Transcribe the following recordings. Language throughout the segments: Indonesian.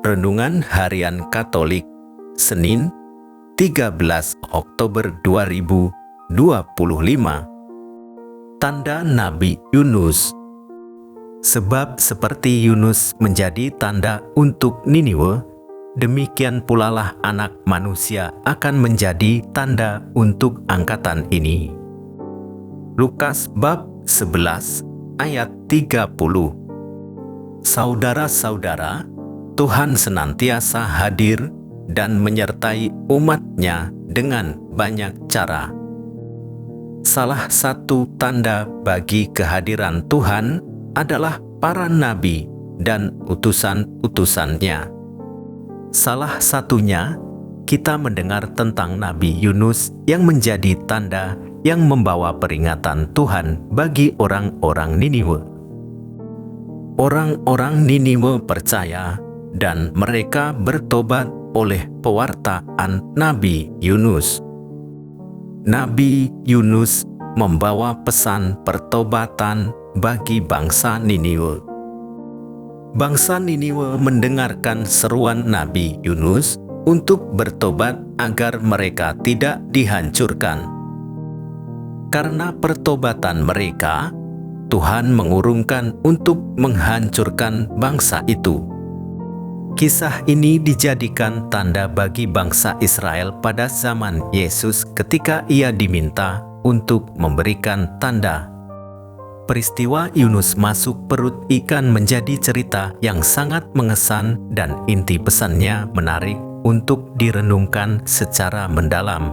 Renungan Harian Katolik, Senin, 13 Oktober 2025. Tanda Nabi Yunus. Sebab seperti Yunus menjadi tanda untuk Niniwe, demikian pulalah Anak Manusia akan menjadi tanda untuk angkatan ini. Lukas bab 11 ayat 30. Saudara-saudara, Tuhan senantiasa hadir dan menyertai umat-Nya dengan banyak cara. Salah satu tanda bagi kehadiran Tuhan adalah para nabi dan utusan-utusannya. Salah satunya, kita mendengar tentang Nabi Yunus yang menjadi tanda yang membawa peringatan Tuhan bagi orang-orang Niniwe. Orang-orang Niniwe percaya dan mereka bertobat oleh pewartaan Nabi Yunus. Nabi Yunus membawa pesan pertobatan bagi bangsa Niniwe. Bangsa Niniwe mendengarkan seruan Nabi Yunus untuk bertobat agar mereka tidak dihancurkan. Karena pertobatan mereka, Tuhan mengurungkan untuk menghancurkan bangsa itu. Kisah ini dijadikan tanda bagi bangsa Israel pada zaman Yesus ketika ia diminta untuk memberikan tanda. Peristiwa Yunus masuk perut ikan menjadi cerita yang sangat mengesan dan inti pesannya menarik untuk direnungkan secara mendalam.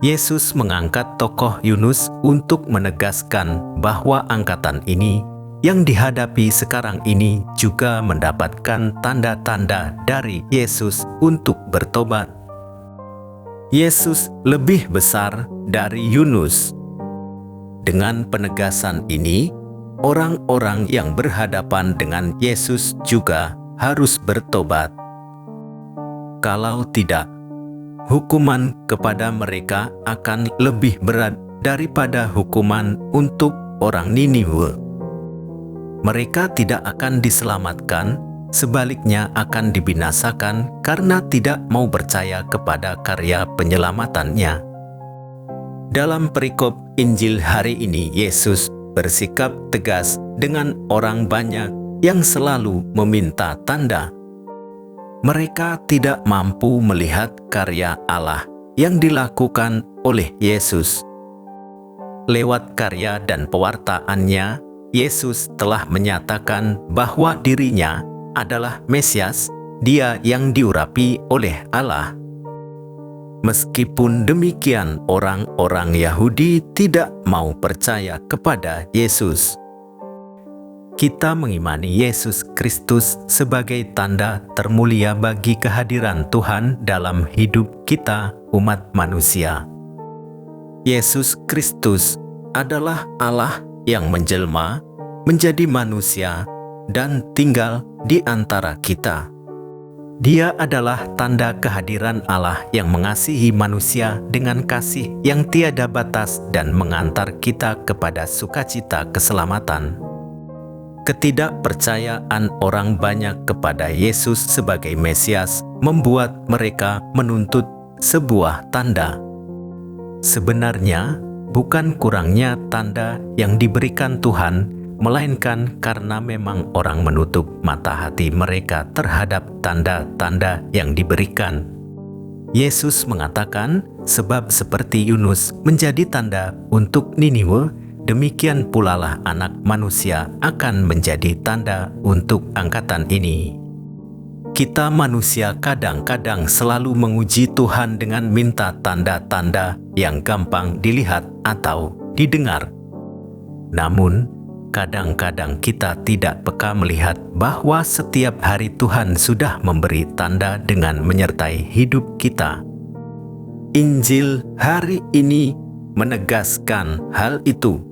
Yesus mengangkat tokoh Yunus untuk menegaskan bahwa angkatan ini yang dihadapi sekarang ini juga mendapatkan tanda-tanda dari Yesus untuk bertobat. Yesus lebih besar dari Yunus. Dengan penegasan ini, orang-orang yang berhadapan dengan Yesus juga harus bertobat. Kalau tidak, hukuman kepada mereka akan lebih berat daripada hukuman untuk orang Niniwe. Mereka tidak akan diselamatkan, sebaliknya akan dibinasakan karena tidak mau percaya kepada karya penyelamatannya. Dalam perikop Injil hari ini, Yesus bersikap tegas dengan orang banyak yang selalu meminta tanda. Mereka tidak mampu melihat karya Allah yang dilakukan oleh Yesus. Lewat karya dan pewartaannya, Yesus telah menyatakan bahwa dirinya adalah Mesias, Dia yang diurapi oleh Allah. Meskipun demikian, orang-orang Yahudi tidak mau percaya kepada Yesus. Kita mengimani Yesus Kristus sebagai tanda termulia bagi kehadiran Tuhan dalam hidup kita, umat manusia. Yesus Kristus adalah Allah yang menjelma, menjadi manusia, dan tinggal di antara kita. Dia adalah tanda kehadiran Allah yang mengasihi manusia dengan kasih yang tiada batas dan mengantar kita kepada sukacita keselamatan. Ketidakpercayaan orang banyak kepada Yesus sebagai Mesias membuat mereka menuntut sebuah tanda. Sebenarnya, bukan kurangnya tanda yang diberikan Tuhan, melainkan karena memang orang menutup mata hati mereka terhadap tanda-tanda yang diberikan. Yesus mengatakan, sebab seperti Yunus menjadi tanda untuk Niniwe, demikian pulalah Anak Manusia akan menjadi tanda untuk angkatan ini. Kita manusia kadang-kadang selalu menguji Tuhan dengan minta tanda-tanda yang gampang dilihat atau didengar. Namun, kadang-kadang kita tidak peka melihat bahwa setiap hari Tuhan sudah memberi tanda dengan menyertai hidup kita. Injil hari ini menegaskan hal itu.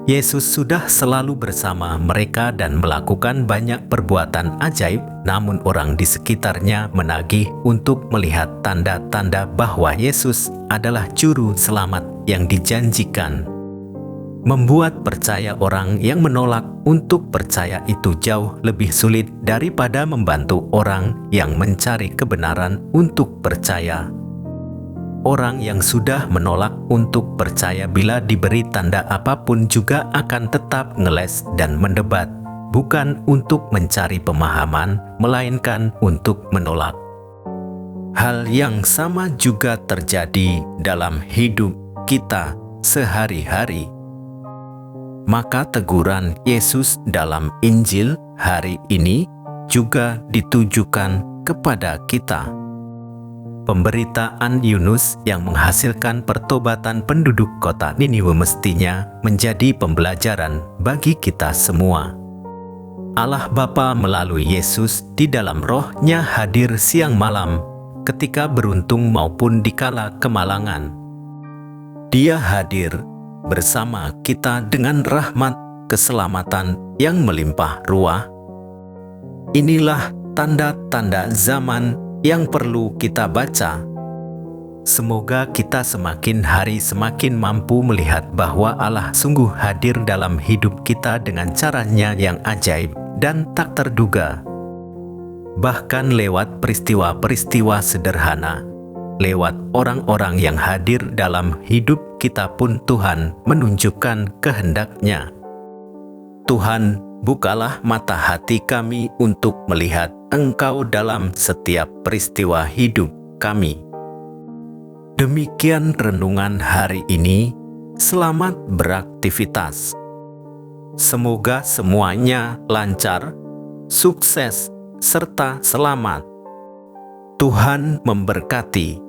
Yesus sudah selalu bersama mereka dan melakukan banyak perbuatan ajaib, namun orang di sekitarnya menagih untuk melihat tanda-tanda bahwa Yesus adalah juru selamat yang dijanjikan. Membuat percaya orang yang menolak untuk percaya itu jauh lebih sulit daripada membantu orang yang mencari kebenaran untuk percaya. Orang yang sudah menolak untuk percaya bila diberi tanda apapun juga akan tetap ngeles dan mendebat, bukan untuk mencari pemahaman, melainkan untuk menolak. Hal yang sama juga terjadi dalam hidup kita sehari-hari. Maka teguran Yesus dalam Injil hari ini juga ditujukan kepada kita. Pemberitaan Yunus yang menghasilkan pertobatan penduduk kota Niniwe mestinya menjadi pembelajaran bagi kita semua. Allah Bapa melalui Yesus di dalam rohnya hadir siang malam ketika beruntung maupun dikala kemalangan. Dia hadir bersama kita dengan rahmat keselamatan yang melimpah ruah. Inilah tanda-tanda zaman yang perlu kita baca. Semoga kita semakin hari semakin mampu melihat bahwa Allah sungguh hadir dalam hidup kita dengan caranya yang ajaib dan tak terduga. Bahkan lewat peristiwa-peristiwa sederhana, lewat orang-orang yang hadir dalam hidup kita pun Tuhan menunjukkan kehendak-Nya. Tuhan, bukalah mata hati kami untuk melihat Engkau dalam setiap peristiwa hidup kami. Demikian renungan hari ini. Selamat beraktivitas. Semoga semuanya lancar, sukses, serta selamat. Tuhan memberkati.